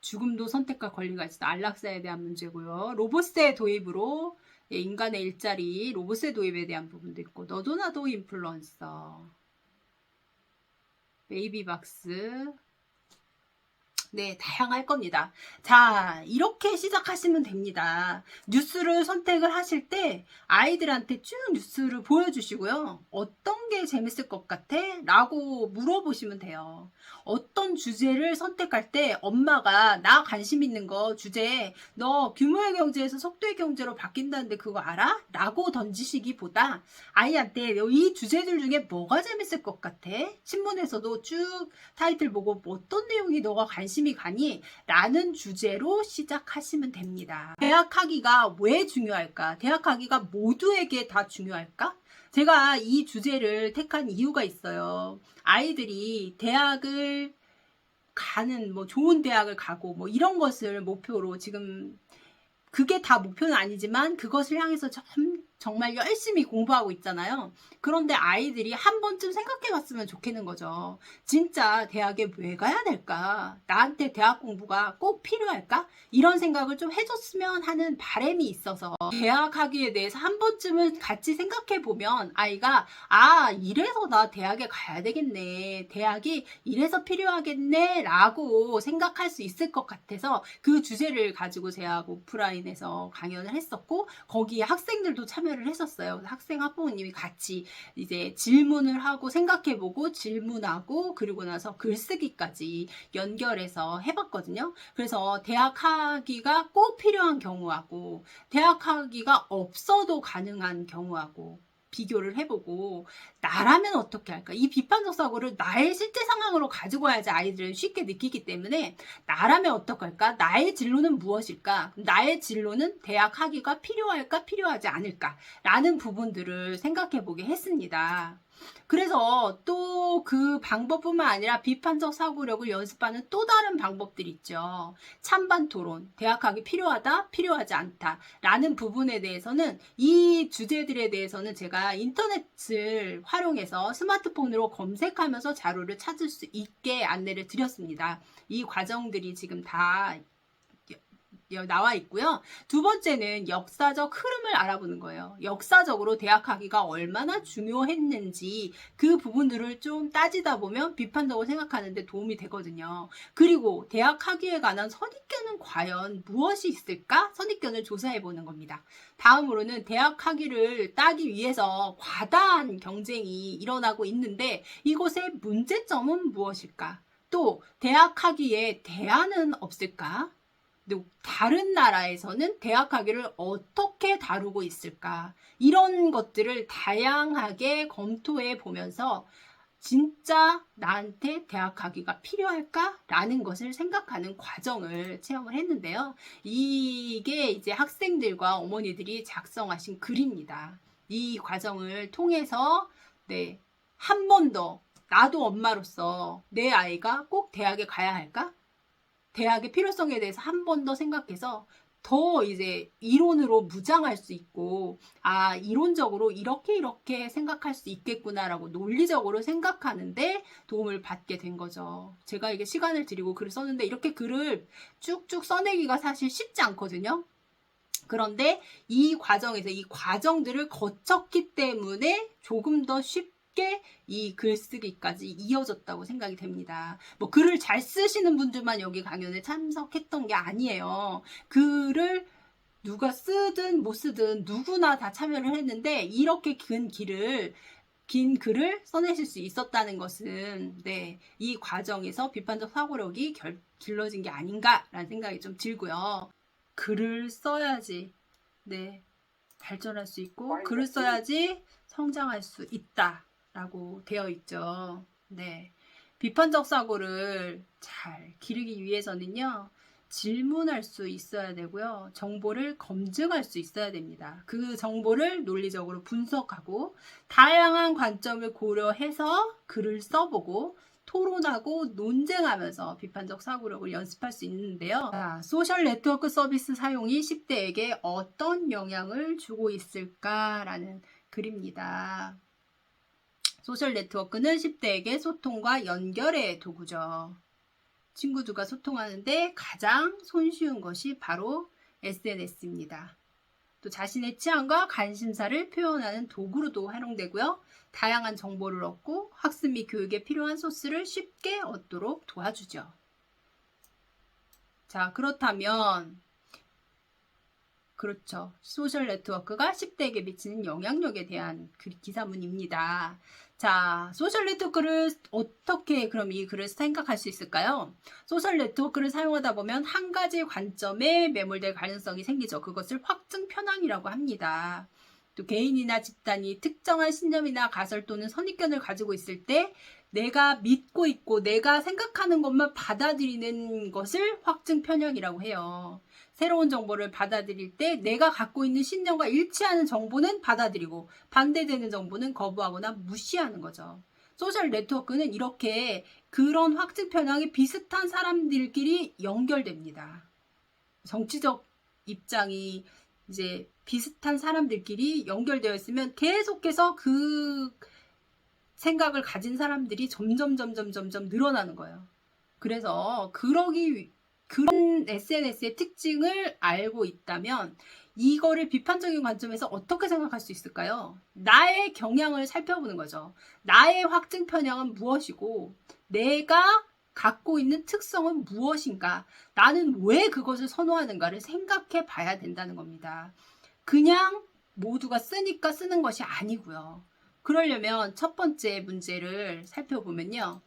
죽음도 선택할 권리가 있어. 안락사에 대한 문제고요. 로봇의 도입으로 인간의 일자리, 로봇의 도입에 대한 부분도 있고, 너도 나도 인플루언서, 베이비박스, 네, 다양할 겁니다. 자, 이렇게 시작하시면 됩니다. 뉴스를 선택을 하실 때 아이들한테 쭉 뉴스를 보여주시고요. 어떤 게 재밌을 것 같아? 라고 물어보시면 돼요. 어떤 주제를 선택할 때 엄마가 나 관심 있는 거 주제에 너 규모의 경제에서 속도의 경제로 바뀐다는데 그거 알아? 라고 던지시기보다 아이한테 이 주제들 중에 뭐가 재밌을 것 같아? 신문에서도 쭉 타이틀 보고 어떤 내용이 너가 관심이 가니? 라는 주제로 시작하시면 됩니다. 대학하기가 왜 중요할까? 대학하기가 모두에게 다 중요할까? 제가 이 주제를 택한 이유가 있어요. 아이들이 대학을 가는, 좋은 대학을 가고, 이런 것을 목표로 지금 그게 다 목표는 아니지만 그것을 향해서 정말 열심히 공부하고 있잖아요. 그런데 아이들이 한 번쯤 생각해 봤으면 좋겠는 거죠. 진짜 대학에 왜 가야 될까? 나한테 대학 공부가 꼭 필요할까? 이런 생각을 좀 해줬으면 하는 바람이 있어서 대학 하기에 대해서 한 번쯤은 같이 생각해 보면 아이가 이래서 나 대학에 가야 되겠네. 대학이 이래서 필요하겠네 라고 생각할 수 있을 것 같아서 그 주제를 가지고 제가 오프라인에서 강연을 했었고 거기에 학생들도 참여를 했었어요. 학생 학부모님이 같이 이제 질문을 하고 생각해보고 질문하고 그리고 나서 글쓰기까지 연결해서 해봤거든요. 그래서 대학하기가 꼭 필요한 경우하고 대학하기가 없어도 가능한 경우하고 비교를 해보고 나라면 어떻게 할까? 이 비판적 사고를 나의 실제 상황으로 가지고 와야지 아이들은 쉽게 느끼기 때문에 나라면 어떡할까? 나의 진로는 무엇일까? 나의 진로는 대학 하기가 필요할까? 필요하지 않을까? 라는 부분들을 생각해 보게 했습니다. 그래서 또 그 방법뿐만 아니라 비판적 사고력을 연습하는 또 다른 방법들이 있죠. 찬반 토론, 대학하기 필요하다, 필요하지 않다 라는 부분에 대해서는 이 주제들에 대해서는 제가 인터넷을 활용해서 스마트폰으로 검색하면서 자료를 찾을 수 있게 안내를 드렸습니다. 이 과정들이 지금 다 나와 있고요. 두 번째는 역사적 흐름을 알아보는 거예요. 역사적으로 대학하기가 얼마나 중요했는지 그 부분들을 좀 따지다 보면 비판적으로 생각하는데 도움이 되거든요. 그리고 대학하기에 관한 선입견은 과연 무엇이 있을까? 선입견을 조사해 보는 겁니다. 다음으로는 대학하기를 따기 위해서 과다한 경쟁이 일어나고 있는데 이곳의 문제점은 무엇일까? 또 대학하기에 대안은 없을까? 다른 나라에서는 대학하기를 어떻게 다루고 있을까? 이런 것들을 다양하게 검토해 보면서 진짜 나한테 대학하기가 필요할까? 라는 것을 생각하는 과정을 체험을 했는데요. 이게 이제 학생들과 어머니들이 작성하신 글입니다. 이 과정을 통해서 한 번 더 나도 엄마로서 내 아이가 꼭 대학에 가야 할까? 대학의 필요성에 대해서 한 번 더 생각해서 더 이제 이론으로 무장할 수 있고 이론적으로 이렇게 생각할 수 있겠구나라고 논리적으로 생각하는데 도움을 받게 된 거죠. 제가 이게 시간을 들이고 글을 썼는데 이렇게 글을 쭉쭉 써내기가 사실 쉽지 않거든요. 그런데 이 과정에서 이 과정들을 거쳤기 때문에 조금 더 쉽게 이 글쓰기까지 이어졌다고 생각이 됩니다. 글을 잘 쓰시는 분들만 여기 강연에 참석했던 게 아니에요. 글을 누가 쓰든 못 쓰든 누구나 다 참여를 했는데 이렇게 긴 글을 써내실 수 있었다는 것은 이 과정에서 비판적 사고력이 길러진 게 아닌가라는 생각이 좀 들고요. 글을 써야지 발전할 수 있고 글을 써야지 성장할 수 있다라고 되어 있죠. 비판적 사고를 잘 기르기 위해서는요. 질문할 수 있어야 되고요. 정보를 검증할 수 있어야 됩니다. 그 정보를 논리적으로 분석하고 다양한 관점을 고려해서 글을 써보고 토론하고 논쟁하면서 비판적 사고력을 연습할 수 있는데요. 소셜 네트워크 서비스 사용이 10대에게 어떤 영향을 주고 있을까라는 글입니다. 소셜 네트워크는 10대에게 소통과 연결의 도구죠. 친구들과 소통하는데 가장 손쉬운 것이 바로 SNS입니다. 또 자신의 취향과 관심사를 표현하는 도구로도 활용되고요. 다양한 정보를 얻고 학습 및 교육에 필요한 소스를 쉽게 얻도록 도와주죠. 자, 그렇다면 그렇죠. 소셜 네트워크가 10대에게 미치는 영향력에 대한 기사문입니다. 자, 소셜 네트워크를 어떻게 그럼 이 글을 생각할 수 있을까요? 소셜 네트워크를 사용하다 보면 한 가지 관점에 매몰될 가능성이 생기죠. 그것을 확증 편향이라고 합니다. 또 개인이나 집단이 특정한 신념이나 가설 또는 선입견을 가지고 있을 때 내가 믿고 있고 내가 생각하는 것만 받아들이는 것을 확증 편향이라고 해요. 새로운 정보를 받아들일 때 내가 갖고 있는 신념과 일치하는 정보는 받아들이고 반대되는 정보는 거부하거나 무시하는 거죠. 소셜 네트워크는 이렇게 그런 확증 편향이 비슷한 사람들끼리 연결됩니다. 정치적 입장이 이제 비슷한 사람들끼리 연결되어 있으면 계속해서 그 생각을 가진 사람들이 점점 늘어나는 거예요. 그래서 그런 SNS의 특징을 알고 있다면 이거를 비판적인 관점에서 어떻게 생각할 수 있을까요? 나의 경향을 살펴보는 거죠. 나의 확증 편향은 무엇이고 내가 갖고 있는 특성은 무엇인가? 나는 왜 그것을 선호하는가를 생각해 봐야 된다는 겁니다. 그냥 모두가 쓰니까 쓰는 것이 아니고요. 그러려면 첫 번째 문제를 살펴보면요.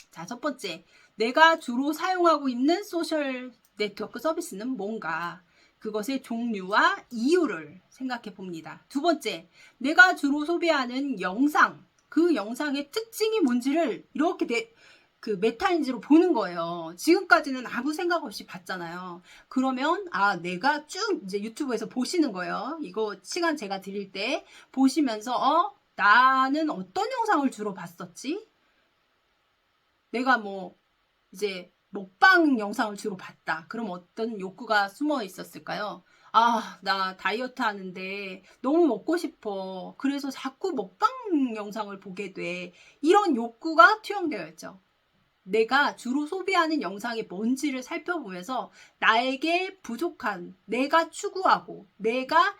자, 첫 번째, 내가 주로 사용하고 있는 소셜 네트워크 서비스는 뭔가? 그것의 종류와 이유를 생각해 봅니다. 두 번째, 내가 주로 소비하는 영상, 그 영상의 특징이 뭔지를 이렇게 그 메타인지로 보는 거예요. 지금까지는 아무 생각 없이 봤잖아요. 그러면 내가 쭉 이제 유튜브에서 보시는 거예요. 이거 시간 제가 드릴 때 보시면서 나는 어떤 영상을 주로 봤었지? 내가 뭐 이제 먹방 영상을 주로 봤다. 그럼 어떤 욕구가 숨어 있었을까요? 나 다이어트 하는데 너무 먹고 싶어. 그래서 자꾸 먹방 영상을 보게 돼. 이런 욕구가 투영되어 있죠. 내가 주로 소비하는 영상이 뭔지를 살펴보면서 나에게 부족한, 내가 추구하고 내가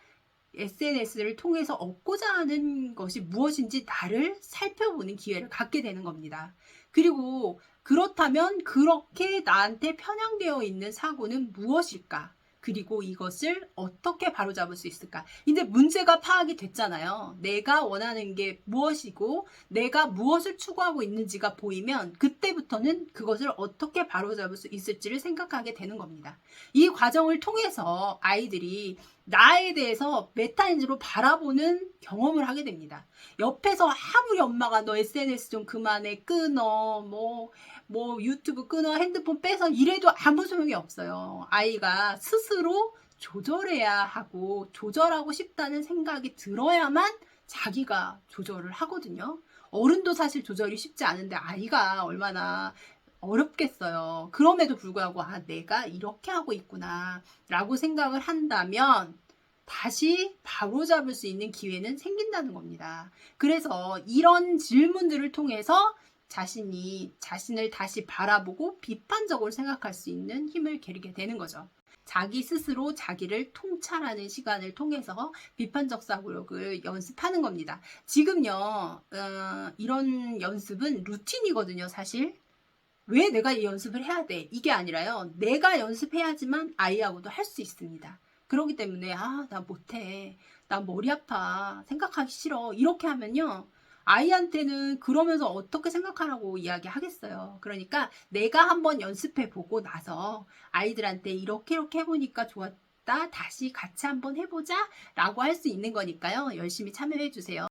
SNS를 통해서 얻고자 하는 것이 무엇인지 나를 살펴보는 기회를 갖게 되는 겁니다. 그리고 그렇다면 그렇게 나한테 편향되어 있는 사고는 무엇일까? 그리고 이것을 어떻게 바로잡을 수 있을까? 이제 문제가 파악이 됐잖아요. 내가 원하는 게 무엇이고 내가 무엇을 추구하고 있는지가 보이면 그때부터는 그것을 어떻게 바로잡을 수 있을지를 생각하게 되는 겁니다. 이 과정을 통해서 아이들이 나에 대해서 메타인지로 바라보는 경험을 하게 됩니다. 옆에서 아무리 엄마가 너 SNS 좀 그만해, 끊어, 뭐 유튜브 끊어, 핸드폰 빼서 이래도 아무 소용이 없어요. 아이가 스스로 조절해야 하고 조절하고 싶다는 생각이 들어야만 자기가 조절을 하거든요. 어른도 사실 조절이 쉽지 않은데 아이가 얼마나 어렵겠어요. 그럼에도 불구하고 내가 이렇게 하고 있구나 라고 생각을 한다면 다시 바로잡을 수 있는 기회는 생긴다는 겁니다. 그래서 이런 질문들을 통해서 자신을 다시 바라보고 비판적으로 생각할 수 있는 힘을 기르게 되는 거죠. 자기 스스로 자기를 통찰하는 시간을 통해서 비판적 사고력을 연습하는 겁니다. 지금요, 이런 연습은 루틴이거든요, 사실. 왜 내가 이 연습을 해야 돼? 이게 아니라요. 내가 연습해야지만 아이하고도 할 수 있습니다. 그렇기 때문에 나 못해. 나 머리 아파. 생각하기 싫어. 이렇게 하면요. 아이한테는 그러면서 어떻게 생각하라고 이야기하겠어요. 그러니까 내가 한번 연습해보고 나서 아이들한테 이렇게 해보니까 좋았다. 다시 같이 한번 해보자 라고 할 수 있는 거니까요. 열심히 참여해주세요.